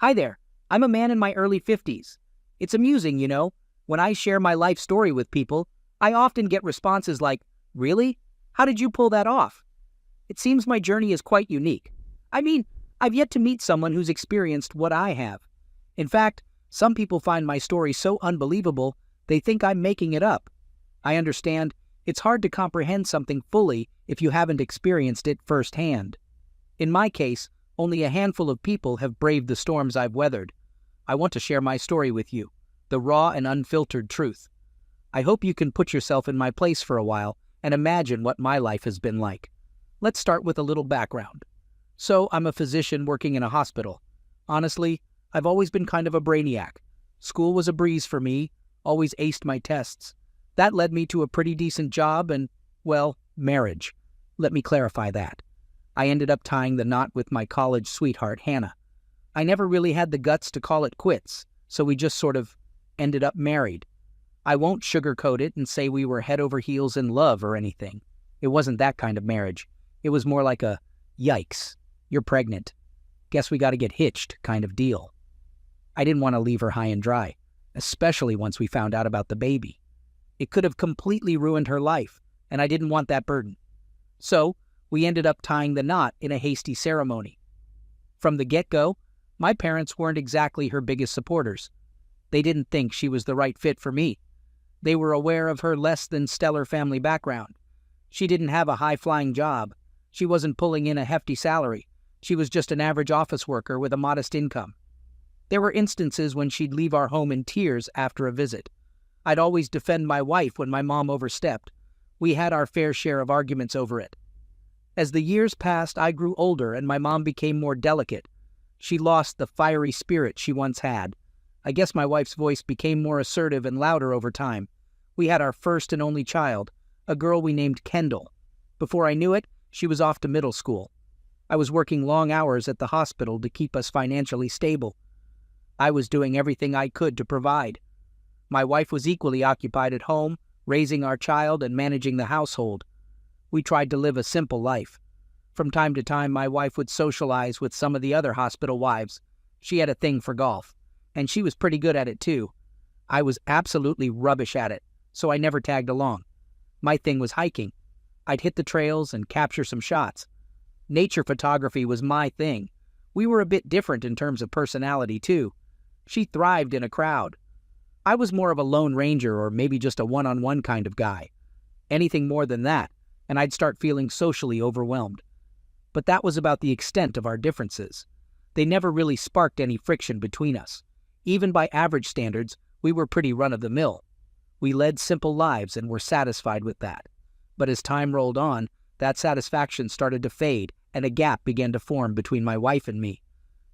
Hi there, I'm a man in my early 50s. It's amusing, you know. When I share my life story with people, I often get responses like, "Really? How did you pull that off?" It seems my journey is quite unique. I mean, I've yet to meet someone who's experienced what I have. In fact, some people find my story so unbelievable, they think I'm making it up. I understand it's hard to comprehend something fully if you haven't experienced it firsthand. In my case, only a handful of people have braved the storms I've weathered. I want to share my story with you, the raw and unfiltered truth. I hope you can put yourself in my place for a while and imagine what my life has been like. Let's start with a little background. So, I'm a physician working in a hospital. Honestly, I've always been kind of a brainiac. School was a breeze for me, always aced my tests. That led me to a pretty decent job and, well, marriage. Let me clarify that. I ended up tying the knot with my college sweetheart, Hannah. I never really had the guts to call it quits, so we just sort of ended up married. I won't sugarcoat it and say we were head over heels in love or anything. It wasn't that kind of marriage. It was more like a, yikes, you're pregnant. Guess we gotta get hitched kind of deal. I didn't want to leave her high and dry, especially once we found out about the baby. It could have completely ruined her life, and I didn't want that burden. So, we ended up tying the knot in a hasty ceremony. From the get-go, my parents weren't exactly her biggest supporters. They didn't think she was the right fit for me. They were aware of her less than stellar family background. She didn't have a high-flying job. She wasn't pulling in a hefty salary. She was just an average office worker with a modest income. There were instances when she'd leave our home in tears after a visit. I'd always defend my wife when my mom overstepped. We had our fair share of arguments over it. As the years passed, I grew older and my mom became more delicate. She lost the fiery spirit she once had. I guess my wife's voice became more assertive and louder over time. We had our first and only child, a girl we named Kendall. Before I knew it, she was off to middle school. I was working long hours at the hospital to keep us financially stable. I was doing everything I could to provide. My wife was equally occupied at home, raising our child and managing the household. We tried to live a simple life. From time to time, my wife would socialize with some of the other hospital wives. She had a thing for golf, and she was pretty good at it too. I was absolutely rubbish at it, so I never tagged along. My thing was hiking. I'd hit the trails and capture some shots. Nature photography was my thing. We were a bit different in terms of personality too. She thrived in a crowd. I was more of a lone ranger or maybe just a one-on-one kind of guy. Anything more than that, and I'd start feeling socially overwhelmed. But that was about the extent of our differences. They never really sparked any friction between us. Even by average standards, we were pretty run-of-the-mill. We led simple lives and were satisfied with that. But as time rolled on, that satisfaction started to fade and a gap began to form between my wife and me.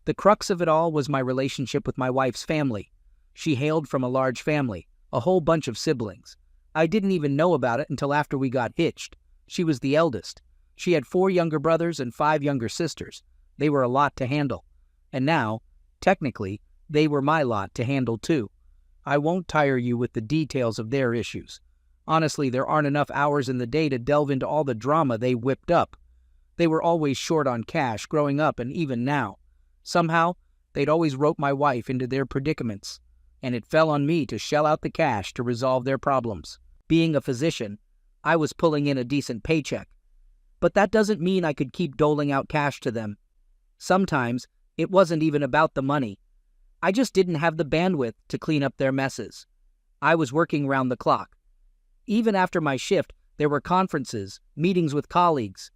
The crux of it all was my relationship with my wife's family. She hailed from a large family, a whole bunch of siblings. I didn't even know about it until after we got hitched. She was the eldest. She had 4 younger brothers and 5 younger sisters. They were a lot to handle. And now, technically, they were my lot to handle too. I won't tire you with the details of their issues. Honestly, there aren't enough hours in the day to delve into all the drama they whipped up. They were always short on cash growing up and even now. Somehow, they'd always rope my wife into their predicaments, and it fell on me to shell out the cash to resolve their problems. Being a physician, I was pulling in a decent paycheck. But that doesn't mean I could keep doling out cash to them. Sometimes, it wasn't even about the money. I just didn't have the bandwidth to clean up their messes. I was working round the clock. Even after my shift, there were conferences, meetings with colleagues.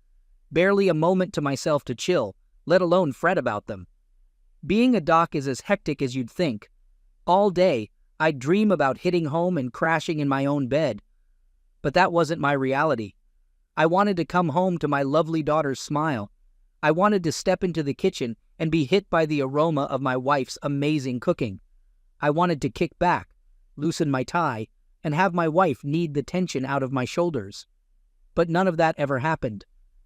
Barely a moment to myself to chill, let alone fret about them. Being a doc is as hectic as you'd think. All day, I'd dream about hitting home and crashing in my own bed. But that wasn't my reality. I wanted to come home to my lovely daughter's smile. I wanted to step into the kitchen and be hit by the aroma of my wife's amazing cooking. I wanted to kick back, loosen my tie, and have my wife knead the tension out of my shoulders. But none of that ever happened.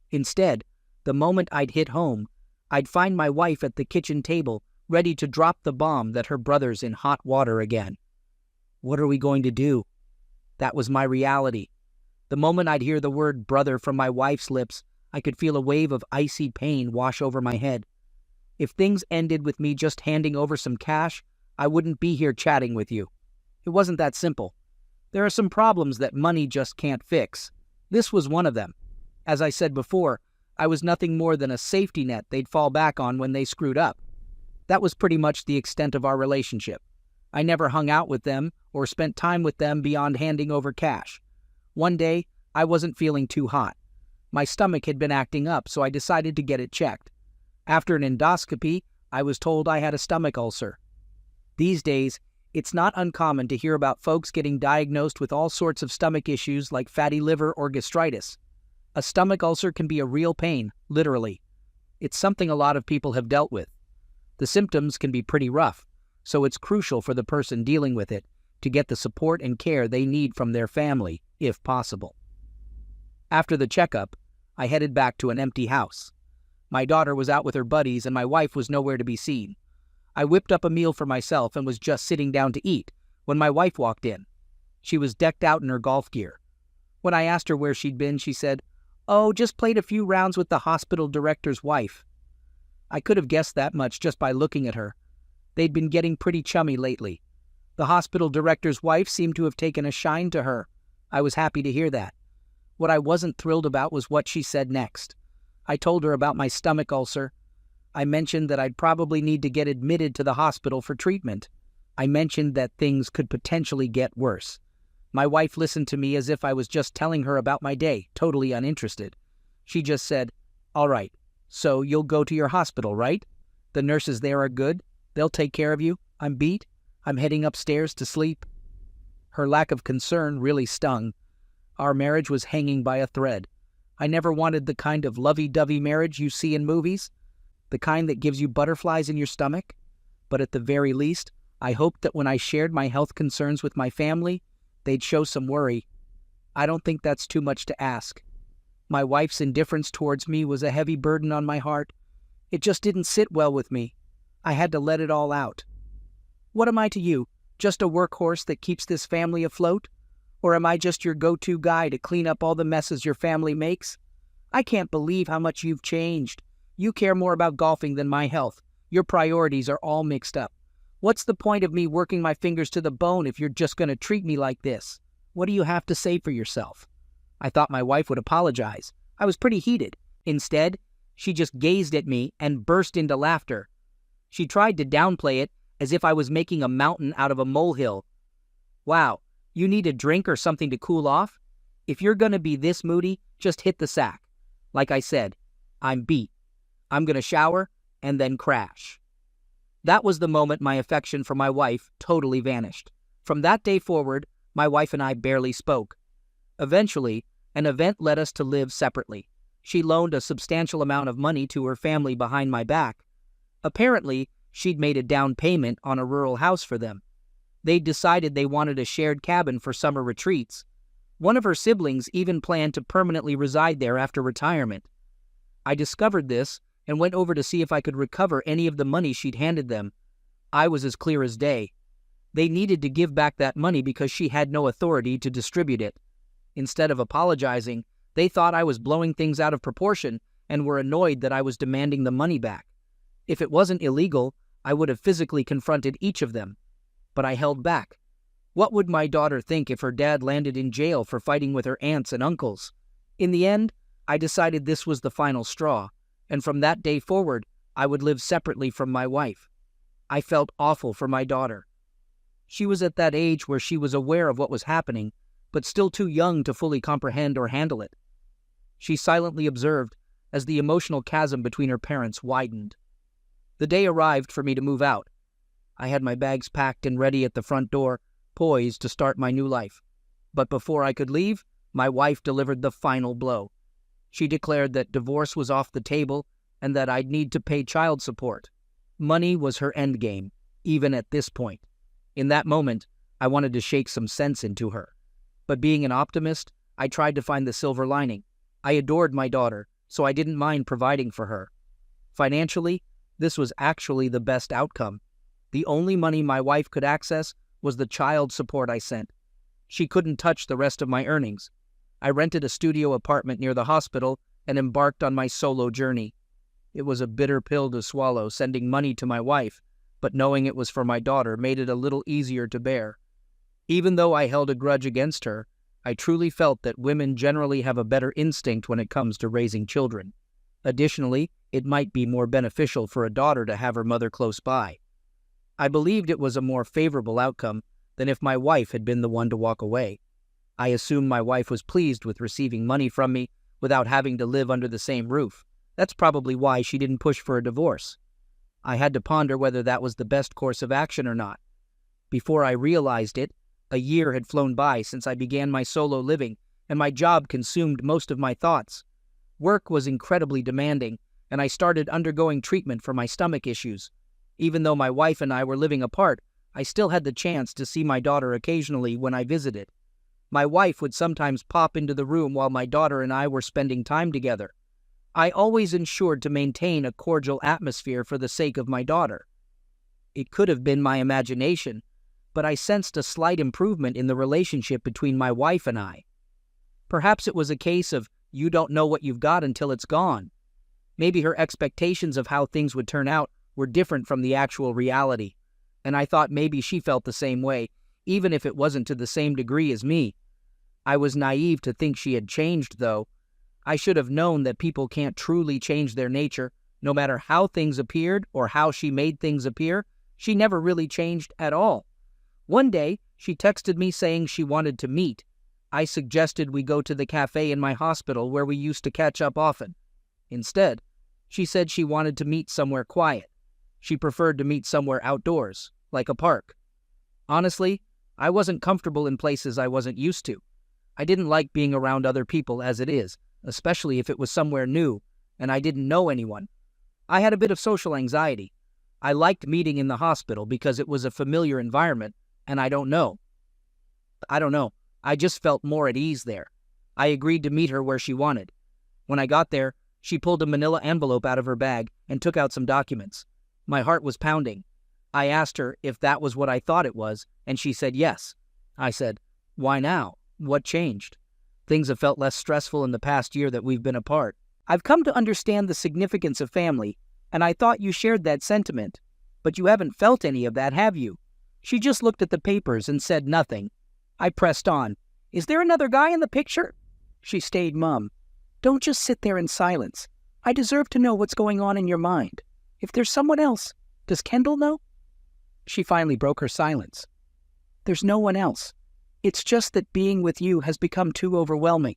Instead, the moment I'd hit home, I'd find my wife at the kitchen table, ready to drop the bomb that her brother's in hot water again. What are we going to do? That was my reality. The moment I'd hear the word brother from my wife's lips, I could feel a wave of icy pain wash over my head. If things ended with me just handing over some cash, I wouldn't be here chatting with you. It wasn't that simple. There are some problems that money just can't fix. This was one of them. As I said before, I was nothing more than a safety net they'd fall back on when they screwed up. That was pretty much the extent of our relationship. I never hung out with them or spent time with them beyond handing over cash. One day, I wasn't feeling too hot. My stomach had been acting up, so I decided to get it checked. After an endoscopy, I was told I had a stomach ulcer. These days, it's not uncommon to hear about folks getting diagnosed with all sorts of stomach issues like fatty liver or gastritis. A stomach ulcer can be a real pain, literally. It's something a lot of people have dealt with. The symptoms can be pretty rough, so it's crucial for the person dealing with it to get the support and care they need from their family, if possible. After the checkup, I headed back to an empty house. My daughter was out with her buddies and my wife was nowhere to be seen. I whipped up a meal for myself and was just sitting down to eat when my wife walked in. She was decked out in her golf gear. When I asked her where she'd been, she said, "Oh, just played a few rounds with the hospital director's wife." I could have guessed that much just by looking at her. They'd been getting pretty chummy lately. The hospital director's wife seemed to have taken a shine to her. I was happy to hear that. What I wasn't thrilled about was what she said next. I told her about my stomach ulcer. I mentioned that I'd probably need to get admitted to the hospital for treatment. I mentioned that things could potentially get worse. My wife listened to me as if I was just telling her about my day, totally uninterested. She just said, "All right, so you'll go to your hospital, right? The nurses there are good. They'll take care of you. I'm beat. I'm heading upstairs to sleep." Her lack of concern really stung. Our marriage was hanging by a thread. I never wanted the kind of lovey-dovey marriage you see in movies, the kind that gives you butterflies in your stomach. But at the very least, I hoped that when I shared my health concerns with my family, they'd show some worry. I don't think that's too much to ask. My wife's indifference towards me was a heavy burden on my heart. It just didn't sit well with me. I had to let it all out. What am I to you? Just a workhorse that keeps this family afloat? Or am I just your go-to guy to clean up all the messes your family makes? I can't believe how much you've changed. You care more about golfing than my health. Your priorities are all mixed up. What's the point of me working my fingers to the bone if you're just going to treat me like this? What do you have to say for yourself? I thought my wife would apologize. I was pretty heated. Instead, she just gazed at me and burst into laughter. She tried to downplay it as if I was making a mountain out of a molehill. "Wow, you need a drink or something to cool off? If you're going to be this moody, just hit the sack. Like I said, I'm beat. I'm going to shower and then crash." That was the moment my affection for my wife totally vanished. From that day forward, my wife and I barely spoke. Eventually, an event led us to live separately. She loaned a substantial amount of money to her family behind my back. Apparently, she'd made a down payment on a rural house for them. They'd decided they wanted a shared cabin for summer retreats. One of her siblings even planned to permanently reside there after retirement. I discovered this and went over to see if I could recover any of the money she'd handed them. I was as clear as day. They needed to give back that money because she had no authority to distribute it. Instead of apologizing, they thought I was blowing things out of proportion and were annoyed that I was demanding the money back. If it wasn't illegal, I would have physically confronted each of them. But I held back. What would my daughter think if her dad landed in jail for fighting with her aunts and uncles? In the end, I decided this was the final straw, and from that day forward, I would live separately from my wife. I felt awful for my daughter. She was at that age where she was aware of what was happening, but still too young to fully comprehend or handle it. She silently observed as the emotional chasm between her parents widened. The day arrived for me to move out. I had my bags packed and ready at the front door, poised to start my new life. But before I could leave, my wife delivered the final blow. She declared that divorce was off the table and that I'd need to pay child support. Money was her endgame, even at this point. In that moment, I wanted to shake some sense into her. But being an optimist, I tried to find the silver lining. I adored my daughter, so I didn't mind providing for her. Financially, this was actually the best outcome. The only money my wife could access was the child support I sent. She couldn't touch the rest of my earnings. I rented a studio apartment near the hospital and embarked on my solo journey. It was a bitter pill to swallow, sending money to my wife, but knowing it was for my daughter made it a little easier to bear. Even though I held a grudge against her, I truly felt that women generally have a better instinct when it comes to raising children. Additionally, it might be more beneficial for a daughter to have her mother close by. I believed it was a more favorable outcome than if my wife had been the one to walk away. I assumed my wife was pleased with receiving money from me without having to live under the same roof. That's probably why she didn't push for a divorce. I had to ponder whether that was the best course of action or not. Before I realized it, a year had flown by since I began my solo living, and my job consumed most of my thoughts. Work was incredibly demanding, and I started undergoing treatment for my stomach issues. Even though my wife and I were living apart, I still had the chance to see my daughter occasionally when I visited. My wife would sometimes pop into the room while my daughter and I were spending time together. I always ensured to maintain a cordial atmosphere for the sake of my daughter. It could have been my imagination, but I sensed a slight improvement in the relationship between my wife and I. Perhaps it was a case of you don't know what you've got until it's gone. Maybe her expectations of how things would turn out were different from the actual reality, and I thought maybe she felt the same way, even if it wasn't to the same degree as me. I was naive to think she had changed, though. I should have known that people can't truly change their nature. No matter how things appeared or how she made things appear, she never really changed at all. One day, she texted me saying she wanted to meet. I suggested we go to the cafe in my hospital where we used to catch up often. Instead, she said she wanted to meet somewhere quiet. She preferred to meet somewhere outdoors, like a park. Honestly, I wasn't comfortable in places I wasn't used to. I didn't like being around other people as it is, especially if it was somewhere new and I didn't know anyone. I had a bit of social anxiety. I liked meeting in the hospital because it was a familiar environment, and I don't know. I just felt more at ease there. I agreed to meet her where she wanted. When I got there, she pulled a manila envelope out of her bag and took out some documents. My heart was pounding. I asked her if that was what I thought it was, and she said yes. I said, "Why now? What changed?" Things have felt less stressful in the past year that we've been apart. I've come to understand the significance of family, and I thought you shared that sentiment. But you haven't felt any of that, have you? She just looked at the papers and said nothing. I pressed on. "Is there another guy in the picture?" She stayed mum. "Don't just sit there in silence. I deserve to know what's going on in your mind. If there's someone else, does Kendall know?" She finally broke her silence. "There's no one else. It's just that being with you has become too overwhelming."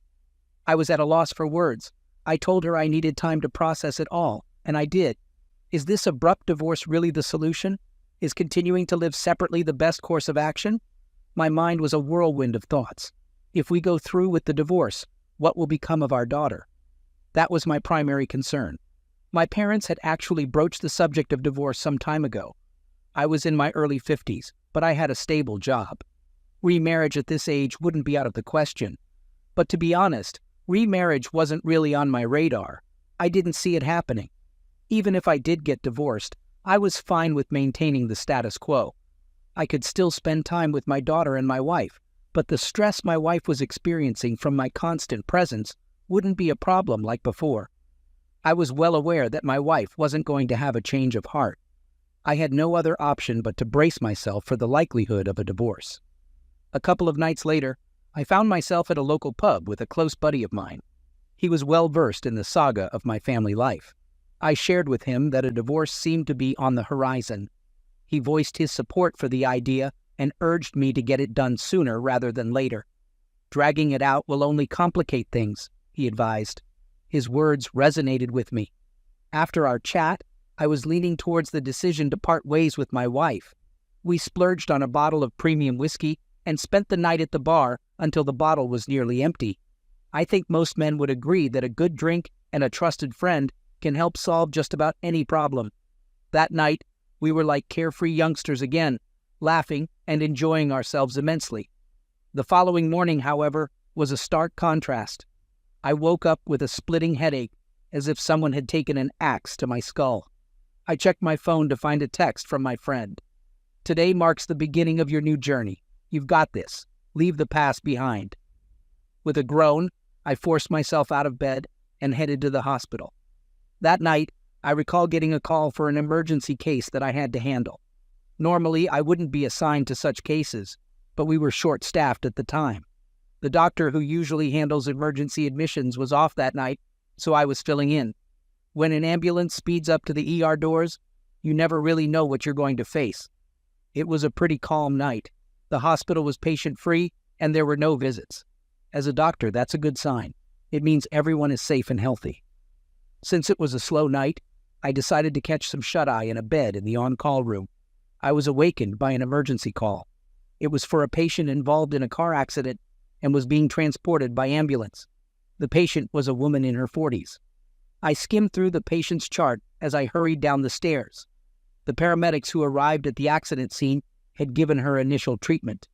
I was at a loss for words. I told her I needed time to process it all, and I did. Is this abrupt divorce really the solution? Is continuing to live separately the best course of action? My mind was a whirlwind of thoughts. If we go through with the divorce, what will become of our daughter? That was my primary concern. My parents had actually broached the subject of divorce some time ago. I was in my early 50s, but I had a stable job. Remarriage at this age wouldn't be out of the question. But to be honest, remarriage wasn't really on my radar. I didn't see it happening. Even if I did get divorced, I was fine with maintaining the status quo. I could still spend time with my daughter and my wife, but the stress my wife was experiencing from my constant presence wouldn't be a problem like before. I was well aware that my wife wasn't going to have a change of heart. I had no other option but to brace myself for the likelihood of a divorce. A couple of nights later, I found myself at a local pub with a close buddy of mine. He was well versed in the saga of my family life. I shared with him that a divorce seemed to be on the horizon. He voiced his support for the idea and urged me to get it done sooner rather than later. "Dragging it out will only complicate things," he advised. His words resonated with me. After our chat, I was leaning towards the decision to part ways with my wife. We splurged on a bottle of premium whiskey and spent the night at the bar until the bottle was nearly empty. I think most men would agree that a good drink and a trusted friend can help solve just about any problem. That night, we were like carefree youngsters again, laughing and enjoying ourselves immensely. The following morning, however, was a stark contrast. I woke up with a splitting headache, as if someone had taken an axe to my skull. I checked my phone to find a text from my friend. "Today marks the beginning of your new journey. You've got this. Leave the past behind." With a groan, I forced myself out of bed and headed to the hospital. That night, I recall getting a call for an emergency case that I had to handle. Normally, I wouldn't be assigned to such cases, but we were short-staffed at the time. The doctor who usually handles emergency admissions was off that night, so I was filling in. When an ambulance speeds up to the ER doors, you never really know what you're going to face. It was a pretty calm night. The hospital was patient-free, and there were no visits. As a doctor, that's a good sign. It means everyone is safe and healthy. Since it was a slow night, I decided to catch some shut-eye in a bed in the on-call room. I was awakened by an emergency call. It was for a patient involved in a car accident and was being transported by ambulance. The patient was a woman in her 40s. I skimmed through the patient's chart as I hurried down the stairs. The paramedics who arrived at the accident scene had given her initial treatment.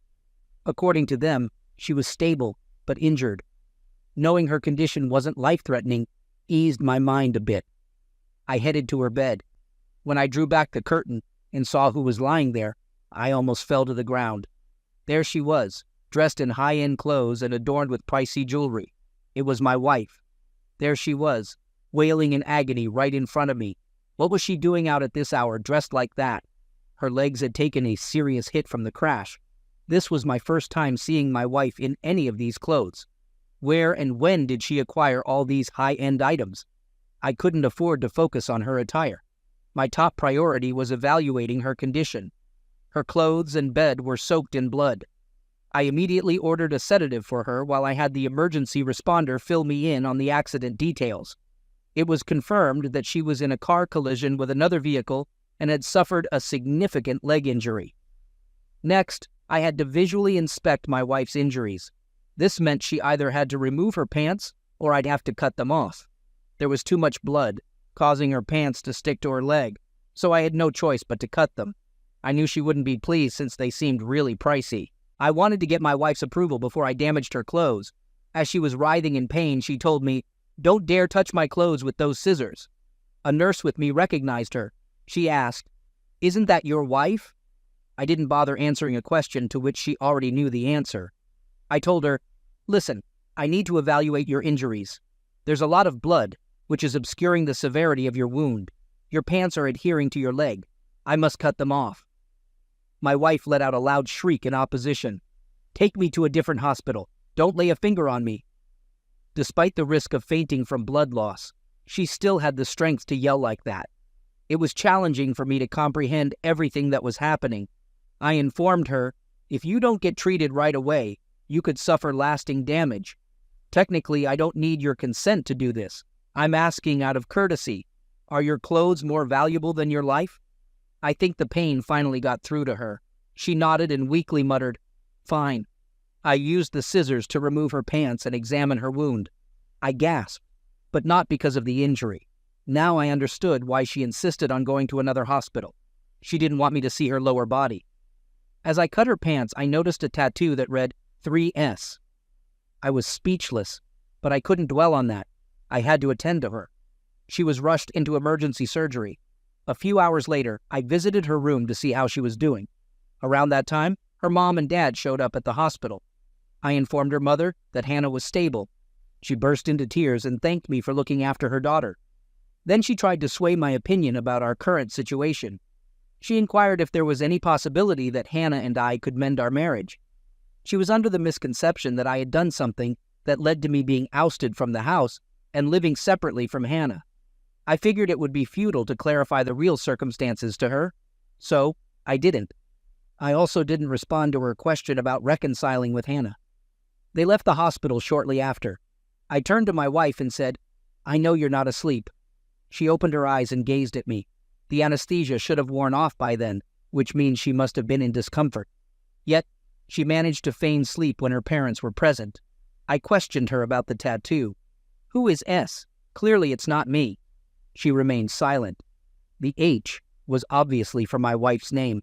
According to them, she was stable but injured. Knowing her condition wasn't life-threatening eased my mind a bit. I headed to her bed. When I drew back the curtain and saw who was lying there, I almost fell to the ground. There she was, dressed in high-end clothes and adorned with pricey jewelry. It was my wife. There she was, wailing in agony right in front of me. What was she doing out at this hour, dressed like that? Her legs had taken a serious hit from the crash. This was my first time seeing my wife in any of these clothes. Where and when did she acquire all these high-end items? I couldn't afford to focus on her attire. My top priority was evaluating her condition. Her clothes and bed were soaked in blood. I immediately ordered a sedative for her while I had the emergency responder fill me in on the accident details. It was confirmed that she was in a car collision with another vehicle and had suffered a significant leg injury. Next, I had to visually inspect my wife's injuries. This meant she either had to remove her pants or I'd have to cut them off. There was too much blood, causing her pants to stick to her leg, so I had no choice but to cut them. I knew she wouldn't be pleased since they seemed really pricey. I wanted to get my wife's approval before I damaged her clothes. As she was writhing in pain, she told me, "Don't dare touch my clothes with those scissors." A nurse with me recognized her. She asked, "Isn't that your wife?" I didn't bother answering a question to which she already knew the answer. I told her, "Listen, I need to evaluate your injuries. There's a lot of blood, which is obscuring the severity of your wound. Your pants are adhering to your leg. I must cut them off." My wife let out a loud shriek in opposition. "Take me to a different hospital. Don't lay a finger on me." Despite the risk of fainting from blood loss, she still had the strength to yell like that. It was challenging for me to comprehend everything that was happening. I informed her, "If you don't get treated right away, you could suffer lasting damage. Technically, I don't need your consent to do this. I'm asking out of courtesy. Are your clothes more valuable than your life?" I think the pain finally got through to her. She nodded and weakly muttered, "Fine." I used the scissors to remove her pants and examine her wound. I gasped, but not because of the injury. Now I understood why she insisted on going to another hospital. She didn't want me to see her lower body. As I cut her pants, I noticed a tattoo that read 3S. I was speechless, but I couldn't dwell on that. I had to attend to her. She was rushed into emergency surgery. A few hours later, I visited her room to see how she was doing. Around that time, her mom and dad showed up at the hospital. I informed her mother that Hannah was stable. She burst into tears and thanked me for looking after her daughter. Then she tried to sway my opinion about our current situation. She inquired if there was any possibility that Hannah and I could mend our marriage. She was under the misconception that I had done something that led to me being ousted from the house and living separately from Hannah. I figured it would be futile to clarify the real circumstances to her, so I didn't. I also didn't respond to her question about reconciling with Hannah. They left the hospital shortly after. I turned to my wife and said, "I know you're not asleep." She opened her eyes and gazed at me. The anesthesia should have worn off by then, which means she must have been in discomfort. Yet, she managed to feign sleep when her parents were present. I questioned her about the tattoo. "Who is S? Clearly it's not me." She remained silent. The H was obviously for my wife's name.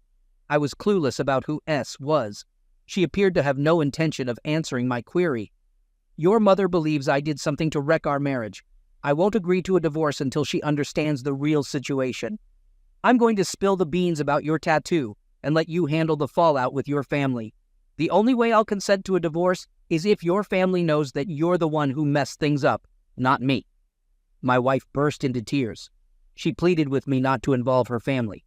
I was clueless about who S was. She appeared to have no intention of answering my query. "Your mother believes I did something to wreck our marriage. I won't agree to a divorce until she understands the real situation. I'm going to spill the beans about your tattoo and let you handle the fallout with your family. The only way I'll consent to a divorce is if your family knows that you're the one who messed things up, not me." My wife burst into tears. She pleaded with me not to involve her family.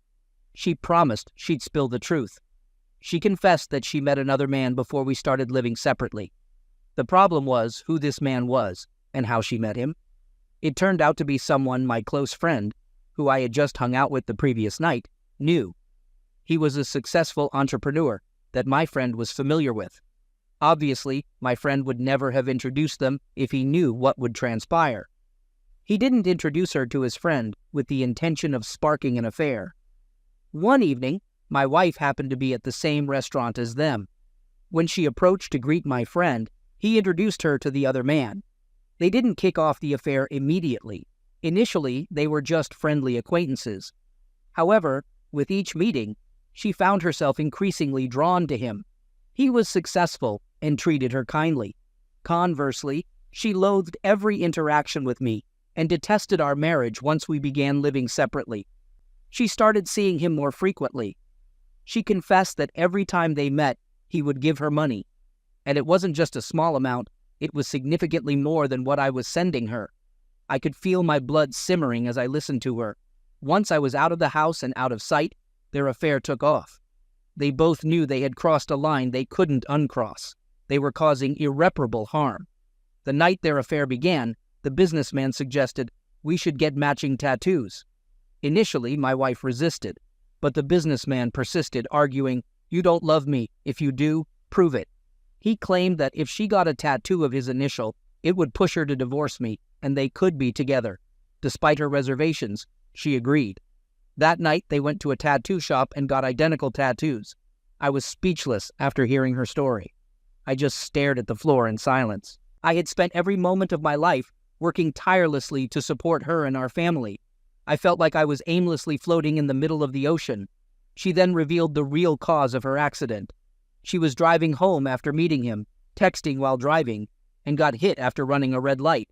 She promised she'd spill the truth. She confessed that she met another man before we started living separately. The problem was who this man was and how she met him. It turned out to be someone my close friend, who I had just hung out with the previous night, knew. He was a successful entrepreneur that my friend was familiar with. Obviously, my friend would never have introduced them if he knew what would transpire. He didn't introduce her to his friend with the intention of sparking an affair. One evening, my wife happened to be at the same restaurant as them. When she approached to greet my friend, he introduced her to the other man. They didn't kick off the affair immediately. Initially, they were just friendly acquaintances. However, with each meeting, she found herself increasingly drawn to him. He was successful and treated her kindly. Conversely, she loathed every interaction with me and detested our marriage once we began living separately. She started seeing him more frequently. She confessed that every time they met, he would give her money. And it wasn't just a small amount, it was significantly more than what I was sending her. I could feel my blood simmering as I listened to her. Once I was out of the house and out of sight, their affair took off. They both knew they had crossed a line they couldn't uncross. They were causing irreparable harm. The night their affair began, the businessman suggested we should get matching tattoos. Initially, my wife resisted, but the businessman persisted, arguing, "You don't love me. If you do, prove it." He claimed that if she got a tattoo of his initial, it would push her to divorce me, and they could be together. Despite her reservations, she agreed. That night, they went to a tattoo shop and got identical tattoos. I was speechless after hearing her story. I just stared at the floor in silence. I had spent every moment of my life working tirelessly to support her and our family. I felt like I was aimlessly floating in the middle of the ocean. She then revealed the real cause of her accident. She was driving home after meeting him, texting while driving, and got hit after running a red light.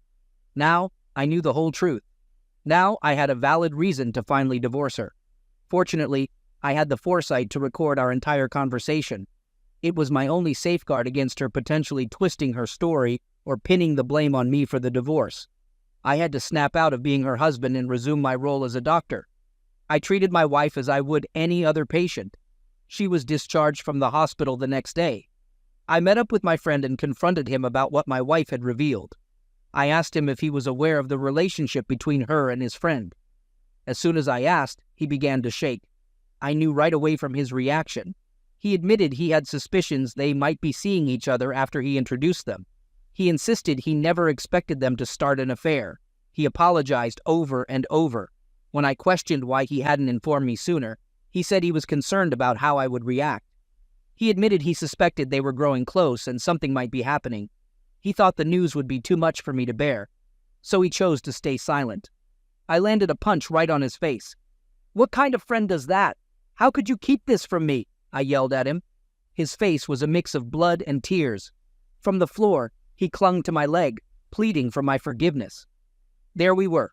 Now, I knew the whole truth. Now, I had a valid reason to finally divorce her. Fortunately, I had the foresight to record our entire conversation. It was my only safeguard against her potentially twisting her story or pinning the blame on me for the divorce. I had to snap out of being her husband and resume my role as a doctor. I treated my wife as I would any other patient. She was discharged from the hospital the next day. I met up with my friend and confronted him about what my wife had revealed. I asked him if he was aware of the relationship between her and his friend. As soon as I asked, he began to shake. I knew right away from his reaction. He admitted he had suspicions they might be seeing each other after he introduced them. He insisted he never expected them to start an affair. He apologized over and over. When I questioned why he hadn't informed me sooner, he said he was concerned about how I would react. He admitted he suspected they were growing close and something might be happening. He thought the news would be too much for me to bear, so he chose to stay silent. I landed a punch right on his face. "What kind of friend does that? How could you keep this from me?" I yelled at him. His face was a mix of blood and tears. From the floor, he clung to my leg, pleading for my forgiveness. There we were,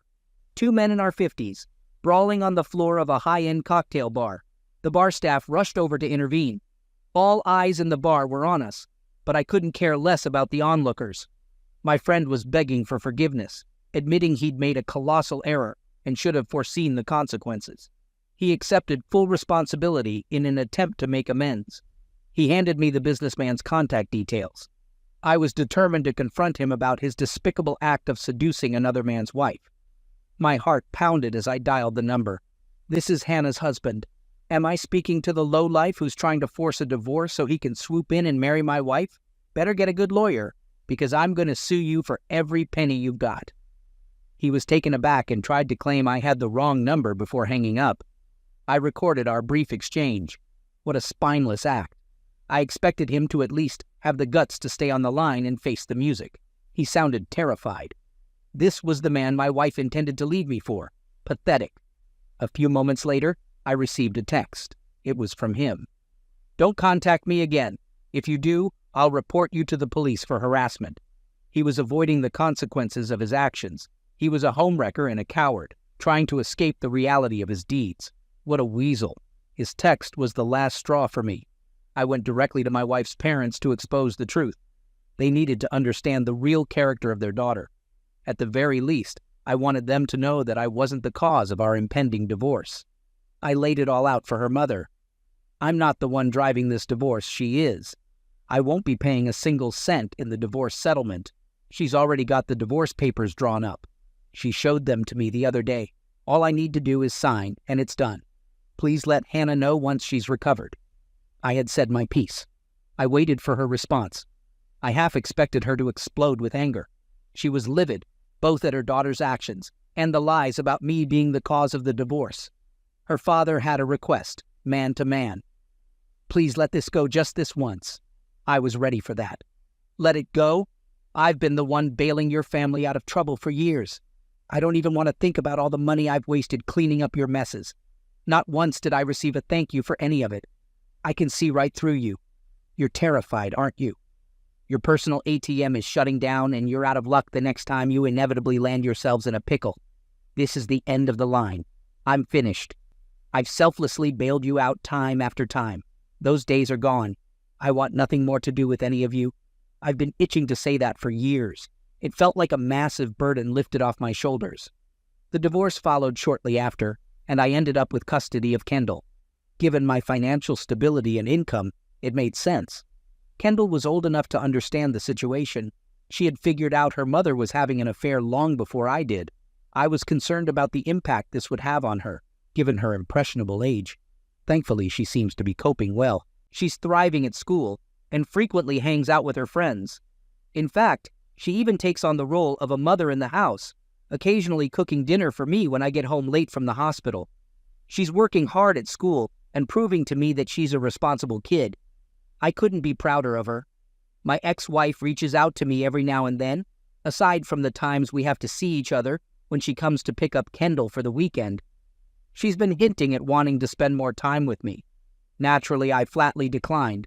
two men in our 50s, brawling on the floor of a high-end cocktail bar. The bar staff rushed over to intervene. All eyes in the bar were on us, but I couldn't care less about the onlookers. My friend was begging for forgiveness, admitting he'd made a colossal error and should have foreseen the consequences. He accepted full responsibility in an attempt to make amends. He handed me the businessman's contact details. I was determined to confront him about his despicable act of seducing another man's wife. My heart pounded as I dialed the number. This is Hannah's husband. Am I speaking to the lowlife who's trying to force a divorce so he can swoop in and marry my wife? Better get a good lawyer, because I'm going to sue you for every penny you've got. He was taken aback and tried to claim I had the wrong number before hanging up. I recorded our brief exchange. What a spineless act. I expected him to at least have the guts to stay on the line and face the music. He sounded terrified. This was the man my wife intended to leave me for. Pathetic. A few moments later, I received a text. It was from him. "Don't contact me again. If you do, I'll report you to the police for harassment." He was avoiding the consequences of his actions. He was a homewrecker and a coward, trying to escape the reality of his deeds. What a weasel. His text was the last straw for me. I went directly to my wife's parents to expose the truth. They needed to understand the real character of their daughter. At the very least, I wanted them to know that I wasn't the cause of our impending divorce. I laid it all out for her mother. I'm not the one driving this divorce, she is. I won't be paying a single cent in the divorce settlement. She's already got the divorce papers drawn up. She showed them to me the other day. All I need to do is sign, and it's done. Please let Hannah know once she's recovered. I had said my piece. I waited for her response. I half expected her to explode with anger. She was livid, both at her daughter's actions and the lies about me being the cause of the divorce. Her father had a request, man to man. Please let this go just this once. I was ready for that. Let it go? I've been the one bailing your family out of trouble for years. I don't even want to think about all the money I've wasted cleaning up your messes. Not once did I receive a thank you for any of it. I can see right through you. You're terrified, aren't you? Your personal ATM is shutting down and you're out of luck the next time you inevitably land yourselves in a pickle. This is the end of the line. I'm finished. I've selflessly bailed you out time after time. Those days are gone. I want nothing more to do with any of you. I've been itching to say that for years. It felt like a massive burden lifted off my shoulders. The divorce followed shortly after, and I ended up with custody of Kendall. Given my financial stability and income, it made sense. Kendall was old enough to understand the situation. She had figured out her mother was having an affair long before I did. I was concerned about the impact this would have on her, given her impressionable age. Thankfully, she seems to be coping well. She's thriving at school and frequently hangs out with her friends. In fact, she even takes on the role of a mother in the house, occasionally cooking dinner for me when I get home late from the hospital. She's working hard at school and proving to me that she's a responsible kid. I couldn't be prouder of her. My ex-wife reaches out to me every now and then, aside from the times we have to see each other when she comes to pick up Kendall for the weekend. She's been hinting at wanting to spend more time with me. Naturally, I flatly declined.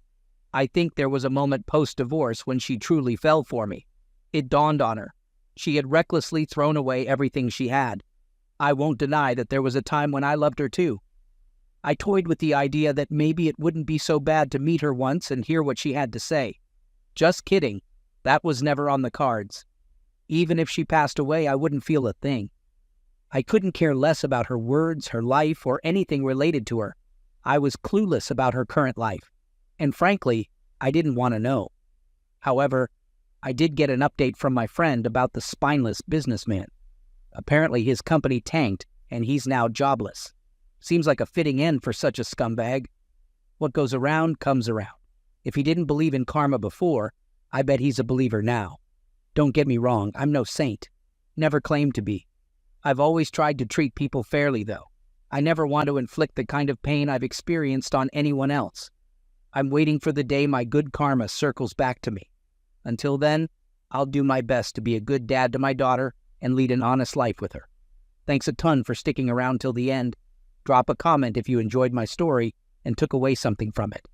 I think there was a moment post-divorce when she truly fell for me. It dawned on her. She had recklessly thrown away everything she had. I won't deny that there was a time when I loved her too. I toyed with the idea that maybe it wouldn't be so bad to meet her once and hear what she had to say. Just kidding. That was never on the cards. Even if she passed away, I wouldn't feel a thing. I couldn't care less about her words, her life, or anything related to her. I was clueless about her current life. And frankly, I didn't want to know. However, I did get an update from my friend about the spineless businessman. Apparently his company tanked, and he's now jobless. Seems like a fitting end for such a scumbag. What goes around comes around. If he didn't believe in karma before, I bet he's a believer now. Don't get me wrong, I'm no saint. Never claimed to be. I've always tried to treat people fairly, though. I never want to inflict the kind of pain I've experienced on anyone else. I'm waiting for the day my good karma circles back to me. Until then, I'll do my best to be a good dad to my daughter and lead an honest life with her. Thanks a ton for sticking around till the end. Drop a comment if you enjoyed my story and took away something from it.